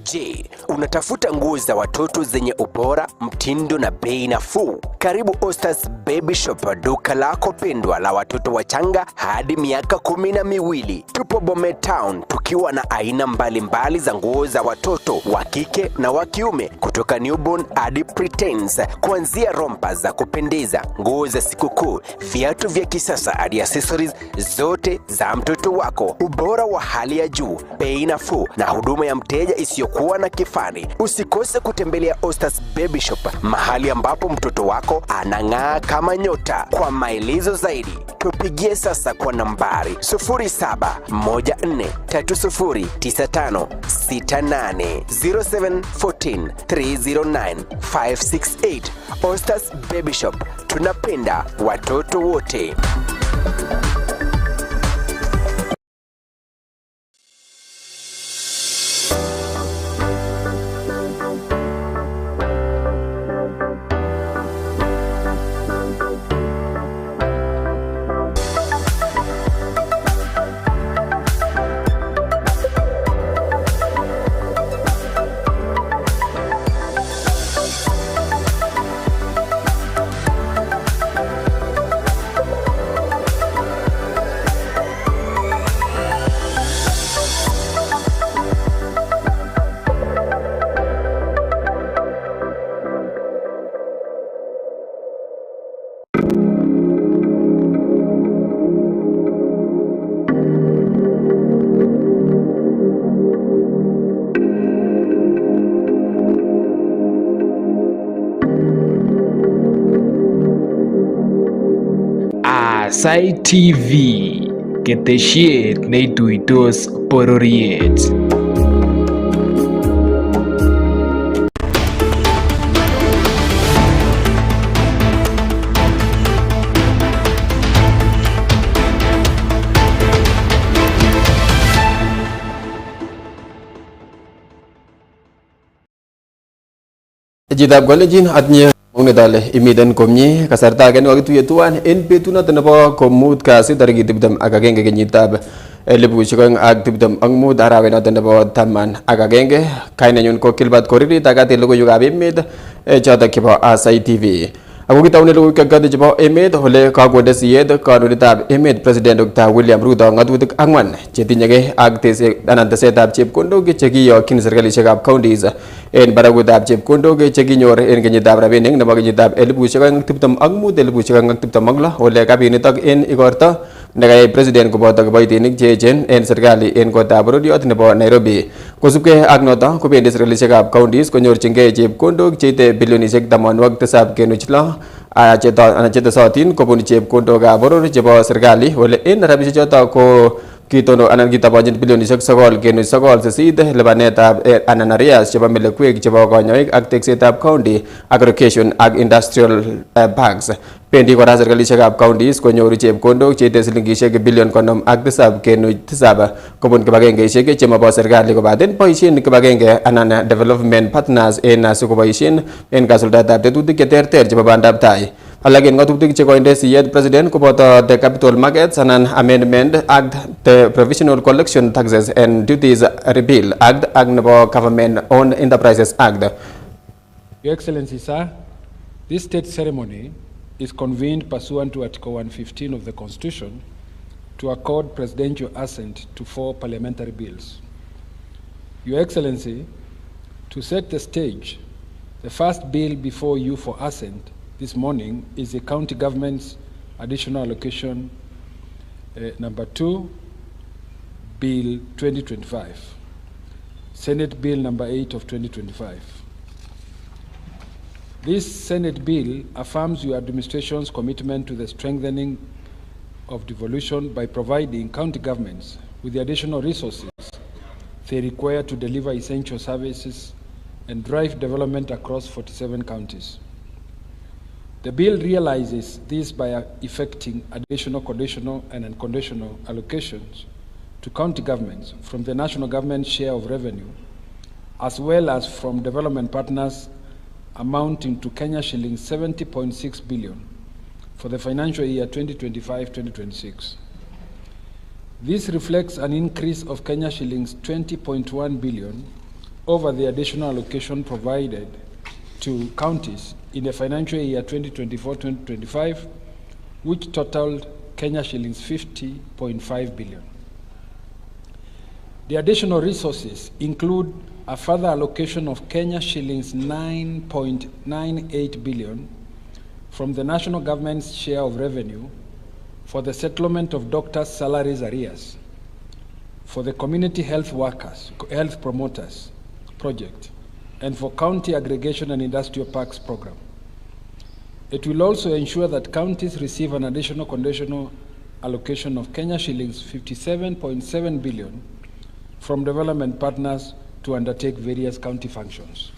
Je, unatafuta nguo za watoto zenye ubora, mtindo na bei nafuu? Karibu Ostas Baby Shop, duka lako pendwa la watoto wachanga hadi miaka 12. Tupo Bomet Town, tukiwa na aina mbalimbali za nguo za watoto wa kike na wa kiume, kutoka newborn hadi preteens, kuanzia rompa za kupendeza, nguo za sikukuu, viatu vya kisasa hadi accessories zote za mtoto wako. Ubora wa hali ya juu, bei nafuu na huduma ya mteja isiyokuwa na kifani. Usikose kutembelea Ostas Baby Shop, mahali ambapo mtoto wako anang'aa kama nyota. Kwa maelezo zaidi, tupigie sasa kwa nambari 0714309568 0714309568. Ostas Baby Shop, tunapenda watoto wote. Aasai TV, ketesiet neituitos bororiet. Jitab kolejin atnye Ungedale imiden komye kasarta ken wakituye tuwan en betut nebo komut kasi tarikit 21 kenyitab 2025 arawet noton nebo 11. Kainenyun ko Kilbert Koririt akate logoiywekab emet chotok chebo Aasai TV. Ako kitaune logoiywek chebo emet ole kakonde siyet kandoindetab emet President Dr. William Ruto ngatutik 4 chetinyegei ak tesetab chepkondok chekiyokyin serkalishekab counties en barakutab chepkondok chekinyor en kenyitab rabinik nebo kenyitab 2025-2026 ole kabinitok en igorto nekayai President koboto kiboitinik cheechen en serikali en kotab bororiot nebo Nairobi. Kosubkei ak noto kobendi serkalishekab counties konyorchingei chepkondok cheite bilionishek 87.6 chetesotin kobun chepkondokab boror chebo serikali ole en rabishek choto ko kitono anan kitabonjin bilionishek 9.98 lipanetab anan arrears chebo melekwek chebo konyoik ak teksetab county aggregation ak industrial parks. Bendi kora serkalishekab counties konyoru chepkondok cheite silingishek bilion 57.7 kobun kibagengeishek chemobo serikali kobaten boisien kibagenge anan development partners en asikoboisien en kasuldaetab tetutik cheterter chebo bandab tai. Alak en ngatutik chekoinde siyet President koboto the Capital Markets and Amendment Act, the Provisional Collection Taxes and Duties Repeal Act ak nebo Government Owned Enterprises Act. Your Excellency, sir, this state ceremony is convened pursuant to Article 115 of the Constitution to accord presidential assent to 4 parliamentary bills. Your Excellency, to set the stage, the first bill before you for assent this morning is the County Government's Additional Allocation number 2, Bill 2025, Senate Bill number 8 of 2025. This Senate bill affirms your administration's commitment to the strengthening of devolution by providing county governments with the additional resources they require to deliver essential services and drive development across 47 counties. The bill realizes this by effecting additional conditional and unconditional allocations to county governments from the national government share of revenue, as well as from development partners, amounting to Kenya shillings 70.6 billion for the financial year 2025-2026. This reflects an increase of Kenya shillings 20.1 billion over the additional allocation provided to counties in the financial year 2024-2025, which totaled Kenya shillings 50.5 billion. The additional resources include a further allocation of Kenya shillings 9.98 billion from the national government's share of revenue for the settlement of doctors' salaries arrears, for the community health workers, health promoters project, and for county aggregation and industrial parks program. It will also ensure that counties receive an additional conditional allocation of Kenya shillings 57.7 billion from development partners to undertake various county functions.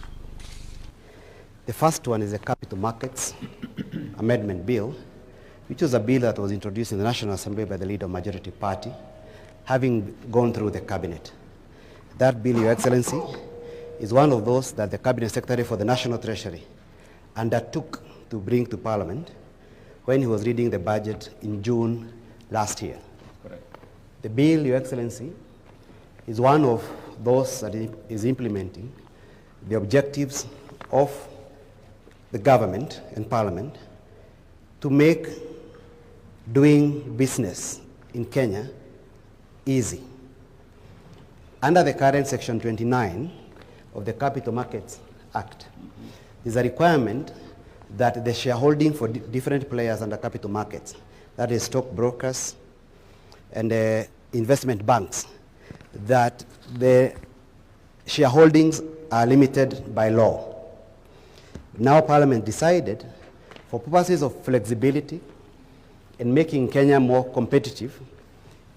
The first one is the Capital Markets Amendment Bill, which was a bill that was introduced in the National Assembly by the leader of Majority Party, having gone through the Cabinet. That bill, Your Excellency, is one of those that the Cabinet Secretary for the National Treasury undertook to bring to Parliament when he was reading the budget in June last year. Correct. The bill, Your Excellency, is one of those that is implementing the objectives of the government and Parliament to make doing business in Kenya easy. Under the current Section 29 of the Capital Markets Act, there's a requirement that the shareholding for different players under capital markets, that is stock brokers and investment banks, that the shareholdings are limited by law. Now Parliament decided, for purposes of flexibility and making Kenya more competitive,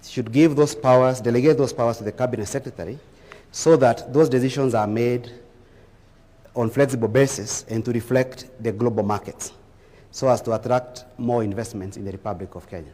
should give those powers, delegate those powers to the Cabinet Secretary, so that those decisions are made on flexible basis and to reflect the global markets, so as to attract more investments in the Republic of Kenya.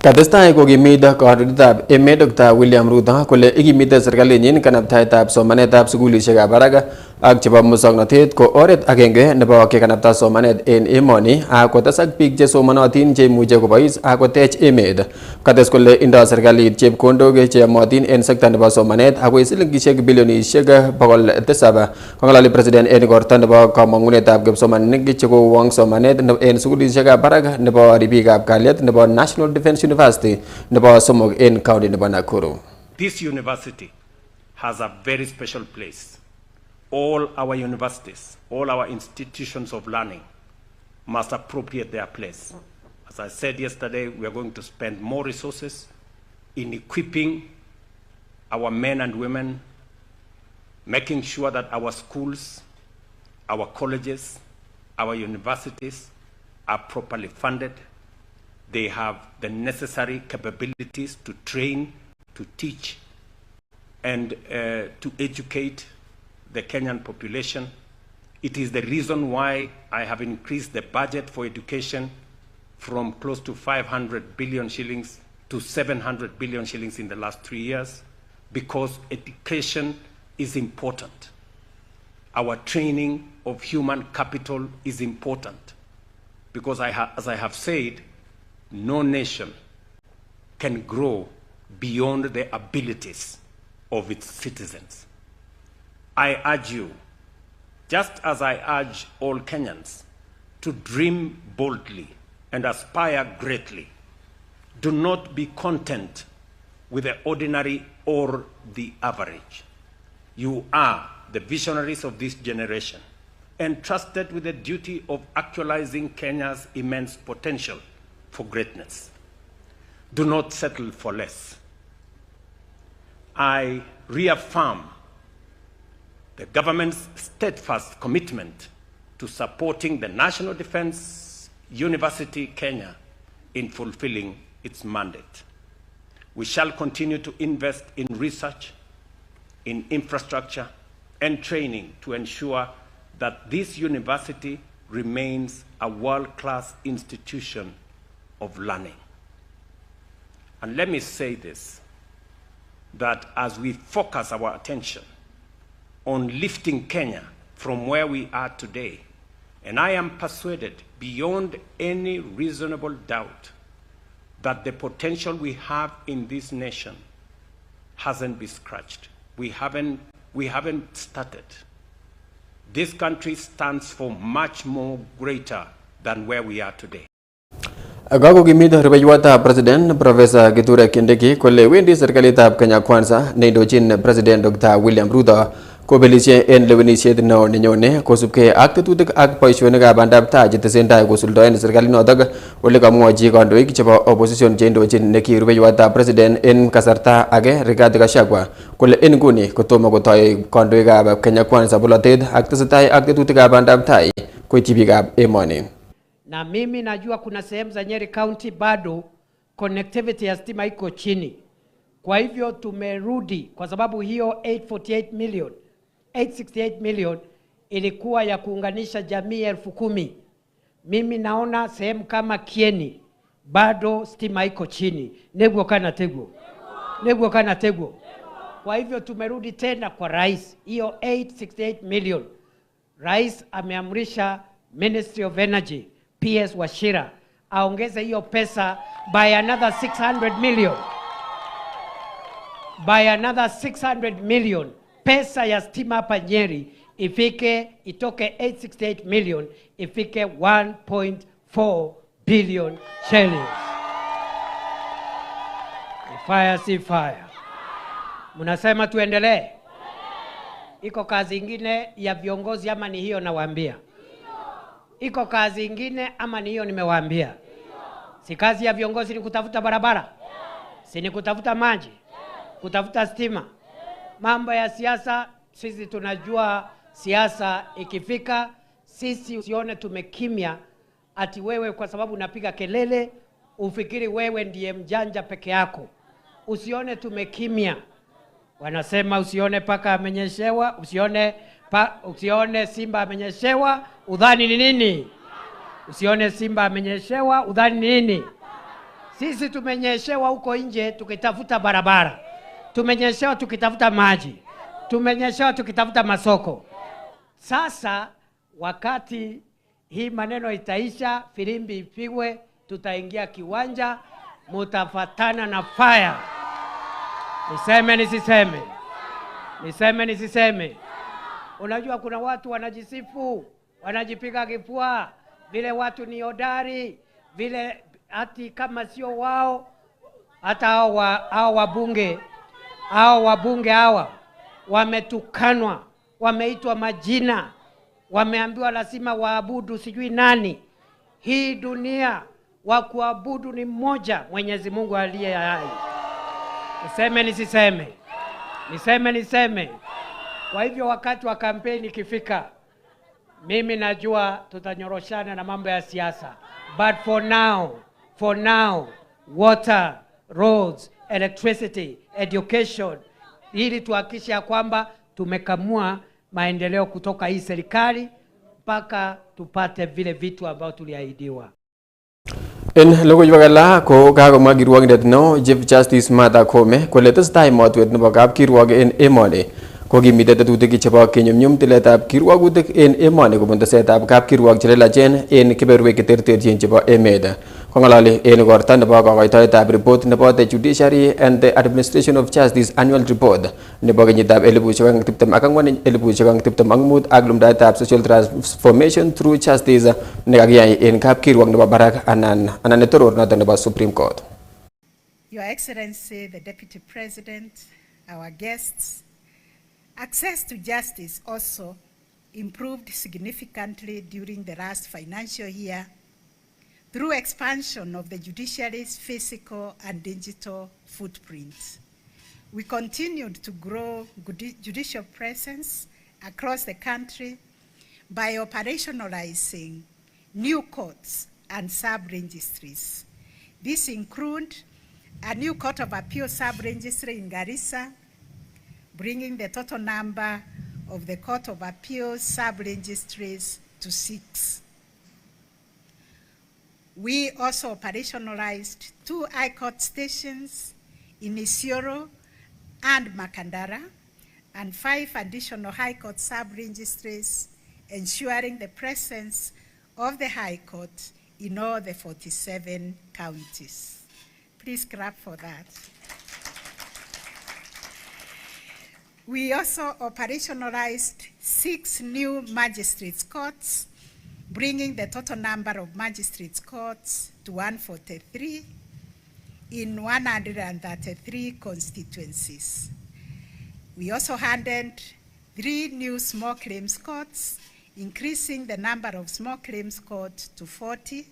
Katestai kokimit kandoindetab emet Dr. William Ruto kole ikimite serkalinyin kanabtaetab somanetab sukulishekab barak ak chebo musoknotet ko oret agenge nebo kekanabta somanet en emoni ak kotesak biik che somanotin che imuche kobois ak kotech emet. Kates kole indo serkalit chepkondok che yomotin en sekta nebo somanet akoi silingishek bilionishek 700. Kongalali president en igorto nebo kamang'unetab kipsomaninik che kowong somanet en sukulishekab barak nebo ribikab kalyet nebo National Defence University nebo somok in county nebo Nakuru. This university has a very special place. All our universities, all our institutions of learning must appropriate their place. As I said yesterday, we are going to spend more resources in equipping our men and women, making sure that our schools, our colleges, our universities are properly funded. They have the necessary capabilities to train, to teach, and to educate the Kenyan population. It is the reason why I have increased the budget for education from close to 500 billion shillings to 700 billion shillings in the last 3 years, because education is important. Our training of human capital is important, because as I have said, no nation can grow beyond the abilities of its citizens. I urge you, just as I urge all Kenyans, to dream boldly and aspire greatly. Do not be content with the ordinary or the average. You are the visionaries of this generation, entrusted with the duty of actualizing Kenya's immense potential for greatness. Do not settle for less. I reaffirm the government's steadfast commitment to supporting the National Defence University Kenya in fulfilling its mandate. We shall continue to invest in research, in infrastructure, and training to ensure that this university remains a world-class institution of learning. And let me say this, that as we focus our attention on lifting Kenya from where we are today, and I am persuaded beyond any reasonable doubt that the potential we have in this nation hasn't been scratched. We haven't we haven't started. This country stands for much more greater than where we are today. Kakokimit rubeiwotab President Professor Kithure Kindiki kole wendi serikalitab Kenya Kwanza neindochin President Dr. William Ruto kobelishe en lewenisiet neo nenyone kosubkei ak tetutik ak boisionikab bandab tai chetesentai kosuldoen serkalinotok ole kamwochi kandoik chebo opposition cheindochin neki rubeiwotab President en kasarta age Rigathi Gachagua kole en nguni kotomo kotoi kandoikab Kenya Kwanza bolotet ak tesetai ak tetutikab bandab tai koityi biikab emoni. Na mimi najua kuna sehemu za Nyeri County bado connectivity ya stima iko chini. Kwa hivyo tumerudi kwa sababu hiyo 868 million ilikuwa ya kuunganisha jamii 10,000. Mimi naona sehemu kama Kieni bado stima iko chini. Negwo kana tego. Kwa hivyo tumerudi tena kwa rais. Hiyo 868 million. Rais ameamrisha Ministry of Energy PS Wachira aongeze hiyo pesa by another 600 million. By another 600 million. Pesa ya stima hapa Nyeri itoke 868 million ifike 1.4 billion shillings. Si fire. Mnasema tuendelee? Iko kazi ingine ya viongozi ama ni hiyo nawaambia? Iko kazi ingine ama ni hiyo nimewaambia? Si kazi ya viongozi ni kutafuta barabara? Si ni kutafuta maji? Kutafuta stima? Mambo ya siasa, sisi tunajua siasa ikifika, sisi usione tumekimya ati wewe kwa sababu unapiga kelele ufikiri wewe ndiye mjanja peke yako. Usione tumekimya. Wanasema usione paka amenyeshewa, usione simba amenyeshewa, udhani ni nini? Usione simba amenyeshewa, udhani ni nini? Sisi tumenyeshewa huko nje tukitafuta barabara. Tumenyeshewa tukitafuta maji. Tumenyeshewa tukitafuta masoko. Sasa wakati hii maneno itaisha, filimbi ipigwe, tutaingia kiwanja, mutafatana na fire. Niseme. Unajua kuna watu wanajisifu, wanajipiga kifua, vile watu ni hodari, vile hati kama sio wao, hata hao wabunge hawa wametukanwa, wameitwa majina, wameambiwa lazima waabudu sijui nani. Hii dunia wa kuabudu ni mmoja, Mwenyezi Mungu aliye hai. Niseme. Kwa hivyo wakati wa kampeni ikifika, mimi najua tutanyoroshana na mambo ya siasa. But for now, water, roads, electricity, education, ili tuhakikishe kwamba tumekamua maendeleo kutoka hii serikali mpaka tupate vile vitu ambavyo tuliahidiwa. En logoiywekab ko kakomwa kirwokindet no Chief Justice Martha Koome kole tesetai motwet nebo kapkirwok en emoni kokimite tetutik chebo kenyumnyum tiletab kirwogutik en emoni kobun tesetab kapkirwok chelelachen en keberwek cheterterchin chebo emet. Kong'ololi en igorta nebo kokoitoetab report nebo The Judiciary and the Administration of Justice Annual Report nebo kenyitab 2024-2025 ak lumdaetab social transformation through justice nekakiyai en kapkirwok nebo barak anan netoror noton nebo Supreme Court. Your Excellency, the Deputy President, our guests, access to justice also improved significantly during the last financial year through expansion of the judiciary's physical and digital footprint. We continued to grow judicial presence across the country by operationalizing new courts and sub-registries. These include a new Court of Appeal sub-registry in Garissa, bringing the total number of the Court of Appeal sub-registries to 6. We also operationalized 2 High Court stations in Isiolo and Makandara, and 5 additional High Court sub-registries, ensuring the presence of the High Court in all the 47 counties. Please clap for that. We also operationalized 6 new magistrates' courts, bringing the total number of magistrates' courts to 143 in 133 constituencies. We also handed 3 new small claims courts, increasing the number of small claims courts to 40.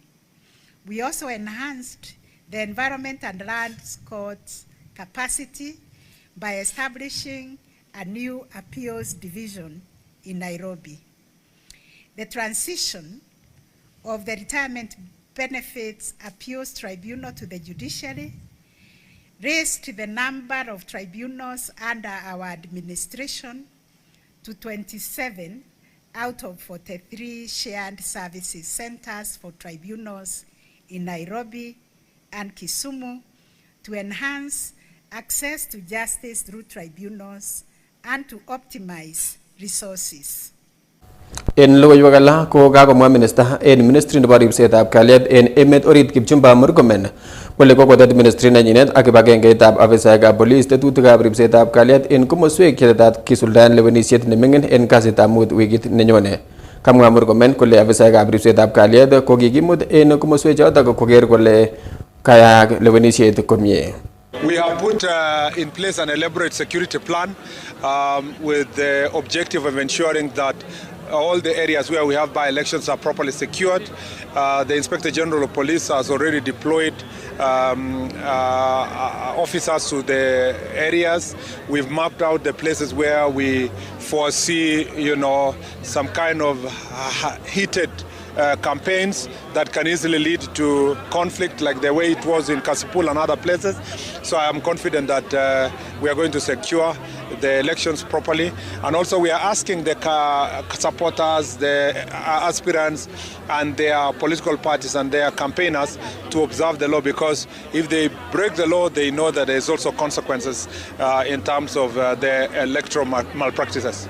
We also enhanced the environment and lands court's capacity by establishing a new appeals division in Nairobi. The transition of the retirement benefits appeals tribunal to the judiciary raised the number of tribunals under our administration to 27 out of 43 shared services centers for tribunals in Nairobi and Kisumu to enhance access to justice through tribunals and to optimize resources. En logoiywekab ko kakomwa minister en ministry nebo ripsetab kalyet en Emet orit Kipchumba Murkomen kole kokotet ministry nenyinet ak kibagengeitab afisaekab police tetutikab ripsetab kalyet en komoswek chetetat kisuldaen lewenisiet neming'in en kasitab mut wikit nenyone. Kamwa Murkomen kole afisaekab ripsetab kalyet ko kikimut en komoswek chotok koker kole kayaak lewenisiet komie. We have put in place an elaborate security plan with the objective of ensuring that all the areas where we have by-elections are properly secured. The Inspector General of Police has already deployed officers to the areas. We've mapped out the places where we foresee, some kind of heated campaigns that can easily lead to conflict, like the way it was in Kasipul and other places. So I am confident that we are going to secure the elections properly. And also we are asking the supporters, the aspirants and their political parties and their campaigners to observe the law, because if they break the law, they know that there is also consequences in terms of the electoral malpractices.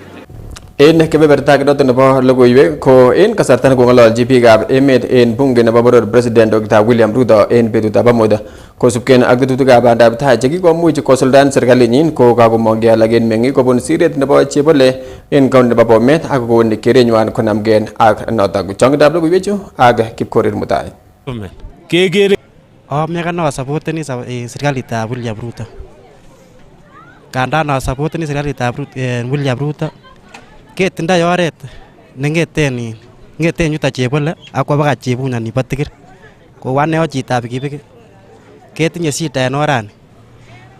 En kebeberta noton nebo logoiwek ko en kasarta nekong'ololji biikab emet en bunge nebo boror President Dr. William Ruto en betutab amut kosubkei ak tetutikab bandab tai chekikomuch kosuldaen serkalinyin ko kakomong'e alak en meng'ik kobun siret nebo chebole en kaunti nebo Bomet ak kokon kerenywan konamgei ak notok. Chong'indab logoiwechu ak Kipkorir Mutai. Kekere miaka supporteni serikalitab William Ruto. Kandan supporteni serikalitab William Ruto ketindoi oret nengeten yuto chebole akwa baka chebunya nibo tikir ko wane chitab pikipiki ketinye shida en orani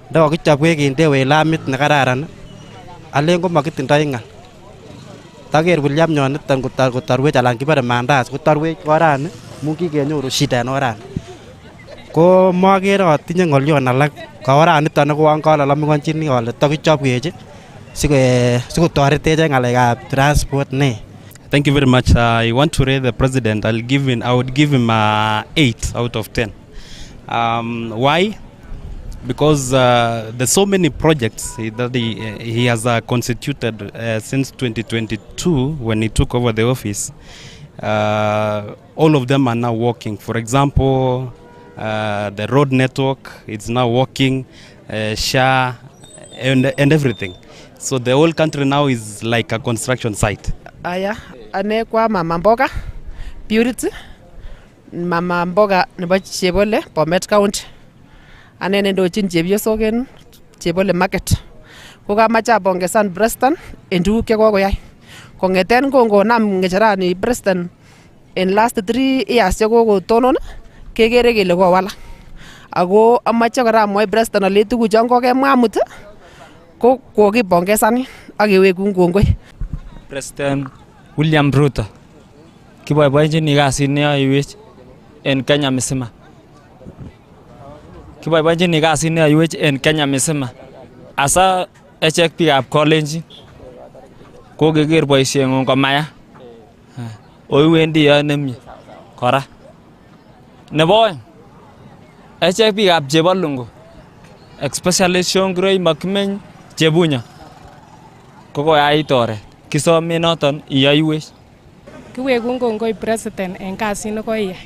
ndo kichobwe kindewe lamit nekararan alen ko makitindoi ngal taker William nyoniton kotarwech alan kibare mandas kotarwech orani mu kikenyoru shida en orani ko makere atinye ngolyon alak ka oraniton ne koan kalalamingonjini ale takichobwech sikotoretech ngalekab transport ne. Thank you very much. I want to rate the president. I would give him 8 out of 10. Why? Because there's so many projects that he has constituted since 2022 when he took over the office. All of them are now working. For example, the road network, it's now working, SHA and everything. So the whole country now is like a construction site. Aya, ane kwa mama mboga Purity, mama mboga nebo Chebole, Bomet County. Ane nendochin chepyosoken Chebole market. Ko kamache abongesan Preston en tuguk chekokoyai. Kongeten kongonam ngecherani Preston in last 3 years chekokotonon kekere kele kowalak. Ako amache kora amwai Preston ale tuguchon kokemwa amut ko kokibongesani ak kewekun kongoi. President William Ruto kiboiboenjini kasit neyoiwech en Kenya misima. Kiboiboenjini kasit neyoiwech en Kenya misima. Asa echek biikab Kolenjin kokeker boisieng'ung komaya. Oiwendi yoe nemie kora. Nebo oeng echek biikab Chebalungu especially Shongiroi Makimeny Chebunya kokoyait oret kisome noton iyoiwech. Kiwekun kongoi president en kasit nekoiyai.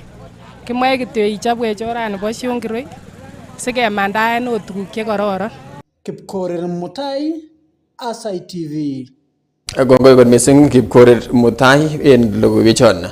Kimoe kityo ichobwech orani nebo Shongiroi sikemandaen ot tuguk chekororon. Kipkorir Mutai, Aasai TV. Kongoi kot missing kipkorir mutai en logoiwechon.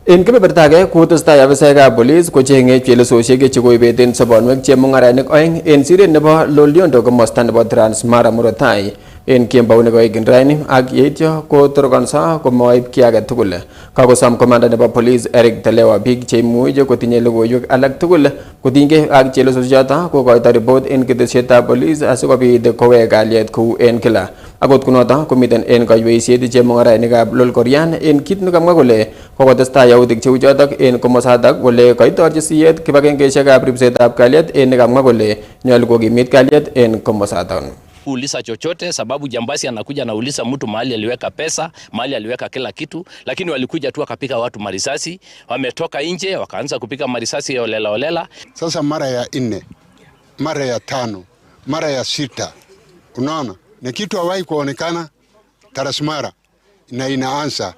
En kebeberta age kotestai afisaekab polis kocheng'e chelesosiek chekoibeten sobonwek chemung'arainik oeng en siret nebo Loliondo komosta nebo Transmara murot tai en kembou nekoigin raini ak yeityo kotorokonso komoib kiy age tugul. Kakosom komanda nebo polis Eric Telewa biik cheimuch kotinye logoiwek alak tugul kotinygei ak chelesosiechoto kokoito ripot en ketesietab polis asikobit kowek kalyet kou en kila. Akot kunoto komiten en kaiweisiet chemung'arainikab Lolkorian en kit nekamwa kole kokotestai yautik cheu chotok en komosatak kole kaitorchi siyet kibagengeisiekab ripsetab kalyet en nekamwa kole nyolu kokimit kalyet en komosaton. Uliza chochote sababu jambazi anakuja na uliza mtu mahali aliweka pesa, mahali aliweka kila kitu, lakini walikuja tu akapiga watu marisasi, wametoka nje wakaanza kupiga marisasi ya olela olela. Sasa mara ya 4, mara ya 5, mara ya 6. Unaona? Ni kitu hawahi kuonekana Transmara na inaanza.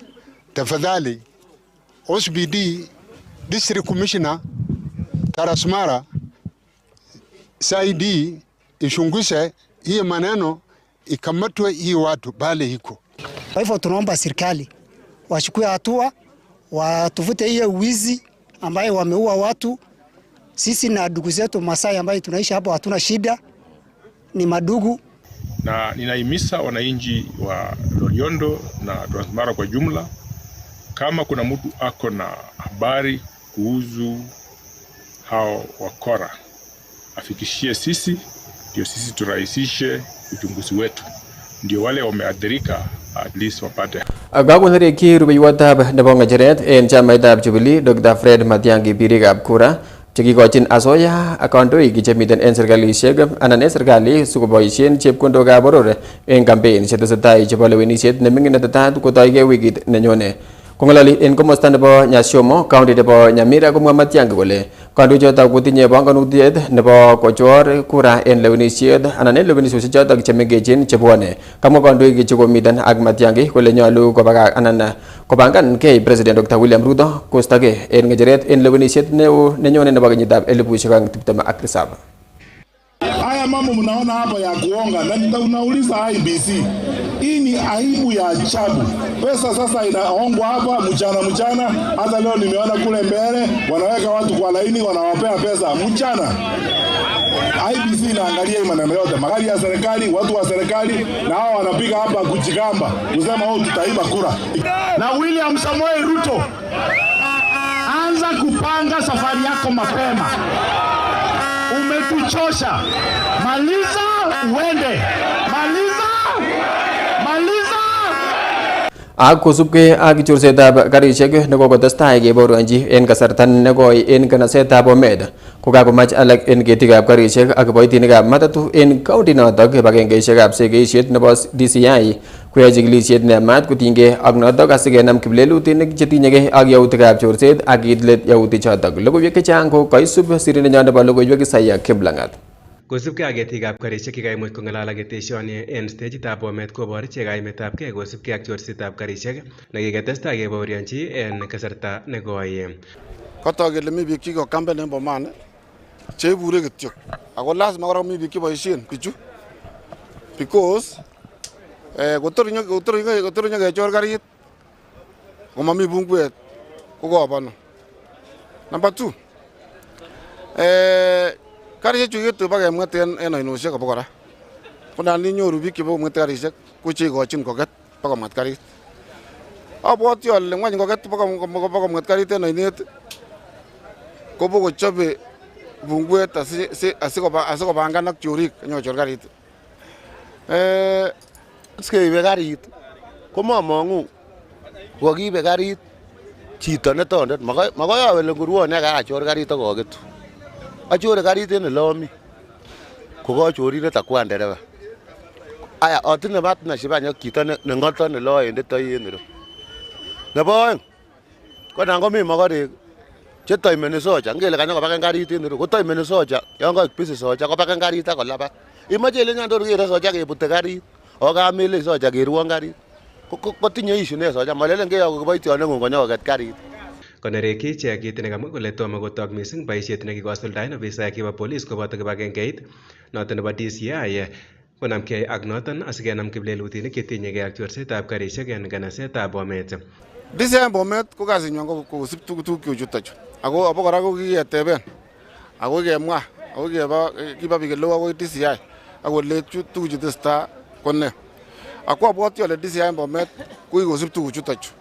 Tafadhali OCPD District Commissioner Transmara saidi ishunguse hii maneno ikamatwe hii watu bale hiko. Kwa hivyo tunaomba serikali wachukue hatua, watuvute hiyo wizi ambayo wameua watu. Sisi na ndugu zetu Masai ambayo tunaishi hapo hatuna shida, ni madugu. Na ninahimiza wananchi wa Loliondo na Transmara kwa jumla, kama kuna mtu ako na habari kuhusu hao wakora afikishie sisi, ndio sisi turahisishe uchunguzi wetu, ndio wale wameathirika at least wapate. Kakonereki rubeiwotab nebo ng'echeret en chamaitab Jubilee Dr. Fred Matiang'i birikab kura chekikochin asoya ak kandoik chemiten en serkalisiek anan en serikali sikoboisien chepkondokab boror en campaign chetesetai chebo lewenisiet neming'in netetat kotoige wikit nenyone. Kong'ololi en komosta nebo Nyashomo, county nebo Nyamira komwa Matiang'i kole kandoichotok kotinye panganutiet nebo kochor kura en lewenisiet anan en lewenisiosiek chotok chemengechen chebwone. Kamwa kandoik chekomiten ak Matiang'i kole nyolu kopangankei President Dr. William Ruto kostogei en ng'echeret en lewenisiet neo nenyone nebo kenyitab 2027. Haya mambo mnaona hapa ya kuonga na unauliza IBC. Hii ni aibu ya ajabu. Pesa sasa inaongwa hapa mchana. Hata leo nimeona kule mbele wanaweka watu kwa laini wanawapea pesa mchana. IBC inaangalia hii maneno yote. Magari ya serikali, watu wa serikali na hao wanapiga hapa kujigamba. Kusema tutaiba kura. Na William Samoei Ruto, anza kupanga safari yako mapema. Umetuchosha. Maliza uende. Maliza. Ak kosubkei ak chorsetab karisiek nekokotestai keborionji en kasarta nekoi en kanasetab Bomet, kokakomach alak en ketikab karisiek ak kiboitinikab matatu en county notok kibagengeisiekab segeisiet nebo DCI koyoe chikilisiet neyamat kotinygei ak notok asikenam kiplelutinik chetinyegei ak yautikab chorset ak kitlet yautichotok. Logoiwek chechang ko kaisub sirindenyon nebo logoiwek Isaiah Kiplangat. Kosubkei ak ketikab karisiek chekaimuch kong'alal ak ketesioni en stejitab Bomet koboru ichek kaimetabkei kosubkei ak chorsetab karisiek nekiketestai kebaorionji en kasarta nekoi. Kotok kele mi biik chekikokampen en Bomani cheibure kityo ako lazima kora mi biik cheboisien bichu because kotor nyokechor karit komami bunguet kokobonu. Number 2, karisiek chu ketu bakemwet en oinosiek kobo kora. Ko nan inyoru biik chebo komwet karisiek ko cheikochin koket bakomwet karit. Abwoti ale ngwany koket bakomwet karit en oinet kobo kochobe bunguet asikopangan ak chorik nyokochor karit. Sikeibe karit komomong'u kokiibe karit chito netondet makoi awe Lenguruon akachor karit akoketu. Achore karit en elomi kokachorindet akwan dereva. Aya atinye partnership ak chito neng'oton eloendetoi en ireu. Nebo oeng ko nan komi mokorek chetoimeni soja, ngele kanyokobaken karit en ireu kotoimeni soja, yon koik busy soja kobaken karit akolabat. Imoche ile nyantor kere soja kebute karit ako kamele soja keruon karit kotinye issue ne soja, malelen keyoku kiboitioneng'ung konyokoket karit. Konerekyi ichek kit nekamwa kole tomo kotok missing boisiet nekikosuldaen ofisaek chebo polis koboto kibagengeit noton nebo DCI konamgei ak noton asikenam kiplelutinik chetinyegei ak chorsetab karisiek en nganasetab Bomet. DCI Bomet ko kasinywan ko kosib tuguk chuton chu. Ako abokora ko kiketeben. Ako kemwa, ako kiba biik eleo akoi DCI. Ako le tuguk chutesta konne. Ako abwoti ale DCI Bomet ko kikosib tuguk chuton chu.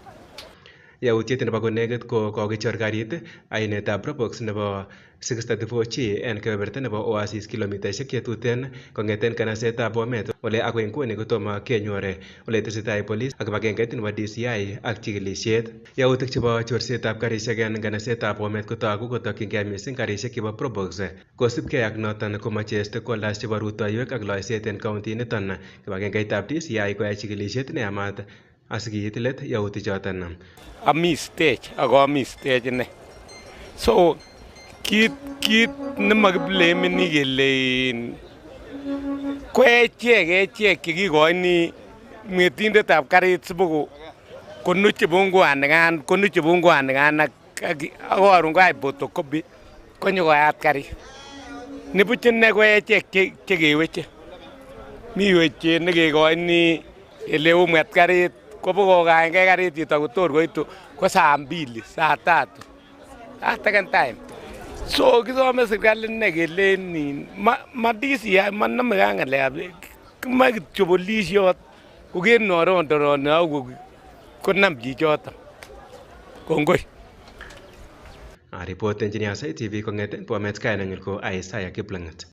Yautiet nebo konekit ko kokichor karit ainetab Probox nebo 634G en kebeberta nebo Oasis kilomitaisiek chetuten kong'eten kanasetab Bomet ole akoi nguni kotomo kenyor ole tesetai polis ak kibagengeit nebo DCI ak chikilisiet. Yautik chebo chorsetab karisiek en kanasetab Bomet kotogu kotokyingei missing karisiek chebo Probox. Kosibgei ak noton komoche stakeholders chebo rutoiwek ak loiset en county niton kibagengeitab DCI koyai chikilisiet neyamat asikiit let yautik choton. Ami stage inei. So kit nemakiblemeni kele ko echek chekikoini ng'etindetab karit sibo konu chebunguanikan ak koron koyai photocopy konyo koyat karit. Nibuch inei ko echek chekeweche. Mi wechet nekekoini eleu mwet karit kobokokangei karit chito kotor koitu ko saa 2 saa 3 second time. So kisome serikali ne kelen ma DCI manamekei ng'alekab ma kityo polisiot koker norondoroni ako konam chichoton. Kongoi. Ripoten Aasai TV kong'eten Bomet, kainenyu ko Aasai Kiplangat.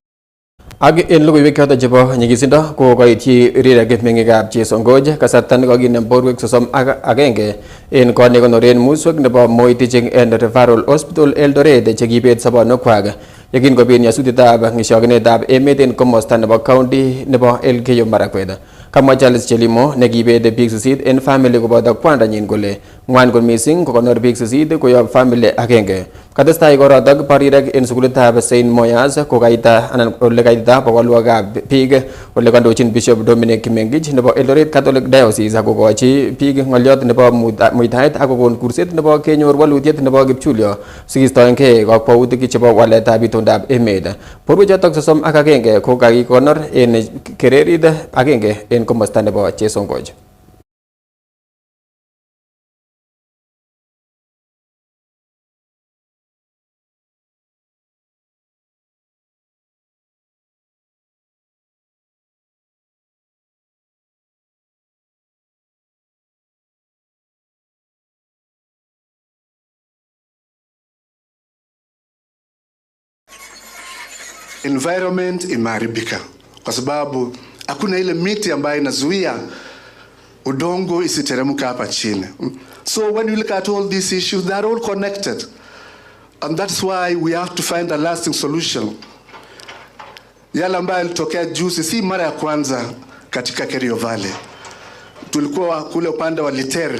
Ak en logoiwek choton chebo nyigisindo ko koityi rirek meng'ikab Chesongoj kasarta nekokinem borwek 31 en kot nekonoren muswek nebo Moi Teaching and Referral Hospital Eldoret chekibet sobonukwak yekin kobit nyasutietab ng'isyokinetab emet en komosta nebo county nebo Elgeyo Marakwet. Kamwa Charles Chelimo nekibet biik 8 en family koboto kwandanyin kole ng'wan kot missing kokonor biik 8 koyob family agenge. Katestai korotok barirek en sukulitab St. Moyas kokaita anan ole kaitita bokolwakab biik ole kandochin Bishop Dominic Kimengich nebo Eldoret Catholic Diocese akokochi biik ng'olyot nebo muitaet ak kokon kurset nebo kenyor walutiet nebo kipchulyo sikistoengei kakwautik chebo waletab itondab emet. Borwechotok 31 ko kakikonor en kererit agenge en komosta nebo Chesongoj. Environment imeharibika kwa sababu hakuna ile miti ambayo inazuia udongo isiteremka hapa chini. So when you look at all these issues, they are all connected. And that's why we have to find a lasting solution. Yale ambayo yalitokea juzi si mara ya kwanza katika Kerio Valley. Tulikuwa kule upande wa Liter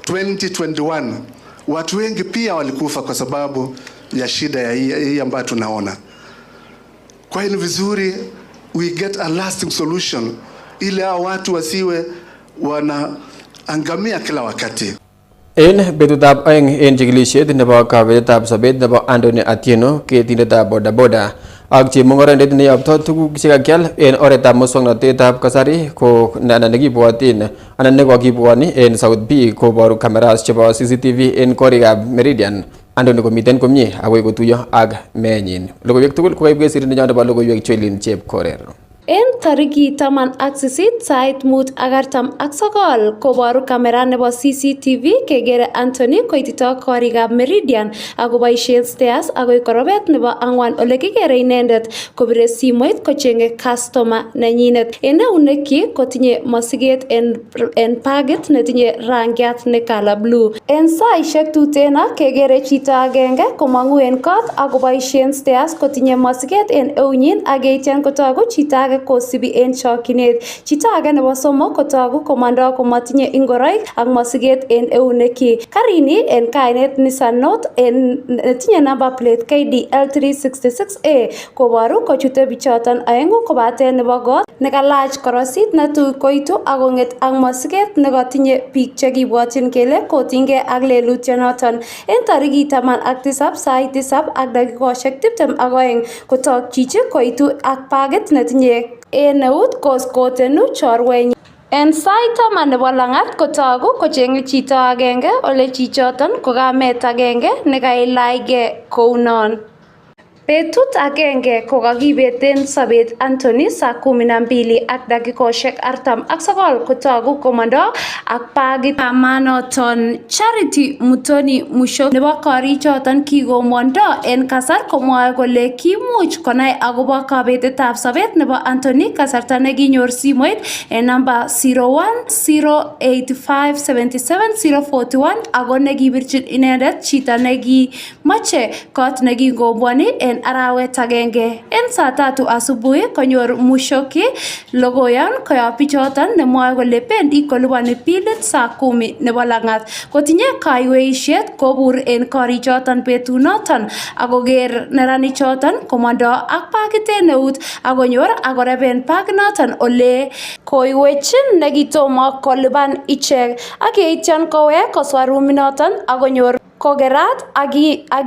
2021. Watu wengi pia walikufa kwa sababu ya shida ya hii ambayo tunaona. Kwa hiyo ni vizuri we get a lasting solution ili hao watu wasiwe wanaangamia kila wakati. En betutab aeng en chikilisiet nebo kabetetab sobet nebo Anthony Atieno ketindetab bodaboda ak chemung'orindet neyopto tuguk chekakial en oretab muswoknotetab kasari ko anan nekibwotin anan nekokibwoni en South B koboru cameras chebo CCTV en korikab Meridian. Anthony komiten komie akoi kotuyo ak menyin. Logoiwek tugul kokaibge sirindenyon nebo logoiwek Chwelin Chepkorer. En tarikit 18 sait 5:49 koboru kamera nebo CCTV kegere Anthony koitito korikab Meridian akoboisien stairs akoi korobet nebo 4 ole kigere inendet kobire simoit kochenge customer nenyinet. En eunekyik kotinye mosiget en pagit netinye rangiat ne color blue. En saisiek tutena kegere chito agenge komong'u en kot akoboisien stairs kotinye mosiget en eunyin ak yeityan kotogu chito age kosibi en chokyinet. Chito age nebo somok kotogu komandoo komatinye ingoroik ak mosiget en eunekyik. Karini en kainet Nissan Note netinye number plate KDL 366A koboru kochute bichoton aeng'u kobaten nebo got nekalach korosit netui koitu akong'et ak mosiget nekotinye biik chekibwotyin kele kotinygei ak lelutyonoton. En tarikit 17 sait 7 ak dakikosiek 22 kotok chichi koitu ak pagit netinye en eut koskotenu chorwenyi. En sait 10 nebo langat kotogu kocheng'e chito agenge ole chichoton ko kamet agenge nekailaige kounon. Betut agenge ko kakibeten sobet Anthony saa 12 ak dakikoshek 49 kotogu komondo ak pagit amanoton. Charity Mutoni Musho nebo korichoton kikomondo en kasar komwoe kole kimuch konai akobo kabetetab sobet nebo Anthony kasarta nekinyor simoit en namba 0108577041 ako nekibirchin inendet chito nekimoche kot nekingobwoni en arawet agenge. En saa 3 asubuhi konyor Mushoki logoyon koyob bichoton nemwoe kole bendi koliponi bilit saa 10 nebo langat. Kotinye kaiweisiet kobur en korichoton betunoton akoker neranichoton komondo ak pagit en eut akonyor akoreben paginoton ole koiwechin nekitomo kolipan ichek ak yeityon kowek koswa ruminoton akonyor kokerat ak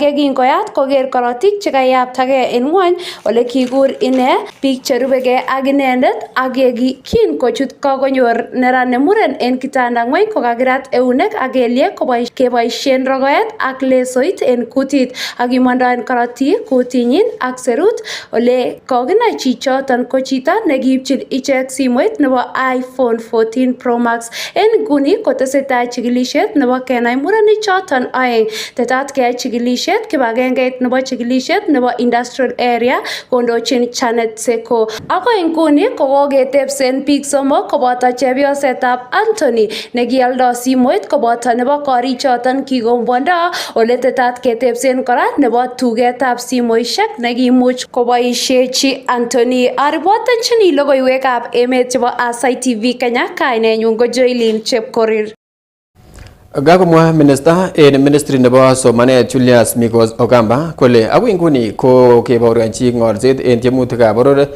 yekingoyat koker korotik chekayaptagei en ngwony ole kikur ine biik cherubegei ak inendet ak yekin kochut konyor neran nemuren en kitanda ngwony kokakirat eunek ak kelyek keboisien rogoet ak lesoit en kutit ak kimondoen korotik kutinyin ak serut ole kokinai chichoton ko chito nekiipchin ichek simoit nebo iPhone 14 Pro Max. En nguni kotesetai chikilisiet nebo kenai murenik choton oeng. Tetat keyai chikilisiet kibagengeit nebo chikilisiet nebo industrial area kondochin Janet Seko. Ako nguni kokoketepsen biik somok koboto chepyosetab Anthony nekialdo simoit koboto nebo korichoton kikombwondo ole tetat ketepsen kora nebo tugetab simoishek nekimuch koboisiechi Anthony. Aripotenchini logoiwekab emet chebo Aasai TV Kenya, kainenyun ko Joylin Chepkorir. Gakomwa minister en ministry nebo somanet Julius Migos Ogamba kole agoi nguni ko kebaorionchi ng'olset en tiemutikab boror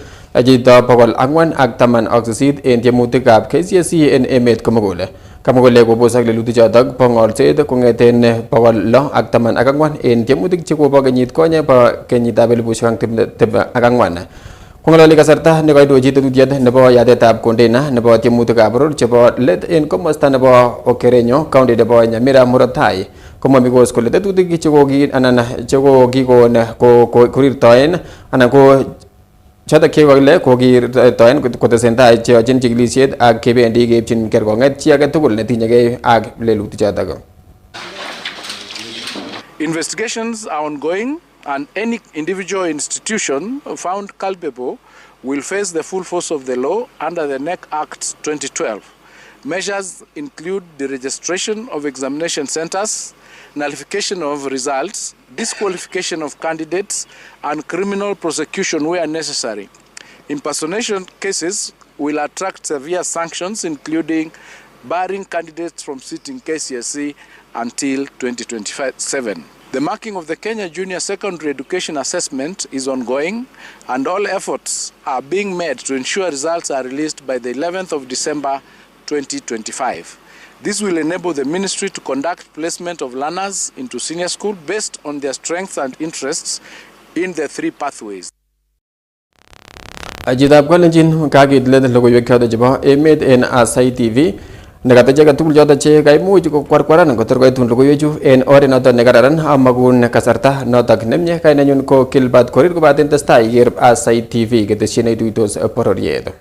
chito 418 en tiemutikab KCSE en emet komugul. Kamwa kole kobosak lelutichotok bo ng'olset kong'eten 614 en tiemutik chekobo kenyit konye bo kenyitab 2024. Kong'ololi kasarta nekoidochi tetutiet nebo yatetab container nebo tiemutikab boror chebo let en komosta nebo Okerenyo, county nebo Nyamira murot tai. Komwa Migos kole tetutik chekokikon korirtoen anan ko chotok kekole kokirtoen kotesentai cheyochin chikilisiet ak kebendi keipchin kerkong'et chi age tugul netinyegei ak lelutichotok. Investigations are ongoing, and any individual institution found culpable will face the full force of the law under the NEC Act 2012. Measures include the registration of examination centers, nullification of results, disqualification of candidates, and criminal prosecution where necessary. Impersonation cases will attract severe sanctions, including barring candidates from sitting KCSE until 2027. The marking of the Kenya Junior Secondary Education Assessment is ongoing, and all efforts are being made to ensure results are released by the 11th of December 2025. This will enable the ministry to conduct placement of learners into senior school based on their strengths and interests in the three pathways. Ajitab Kalenjin kakitlet logoiwek choto chebo emet en Aasai TV nekatachaga tugul choto che kaimuch kokwarkwaran kotor koitun logoiwechu en oret noton nekararan amakun kasarta notok nemye. Kainenyun ko Kilbert Korir kobaten testai iker Aasai TV ketesyin neituitos bororiet.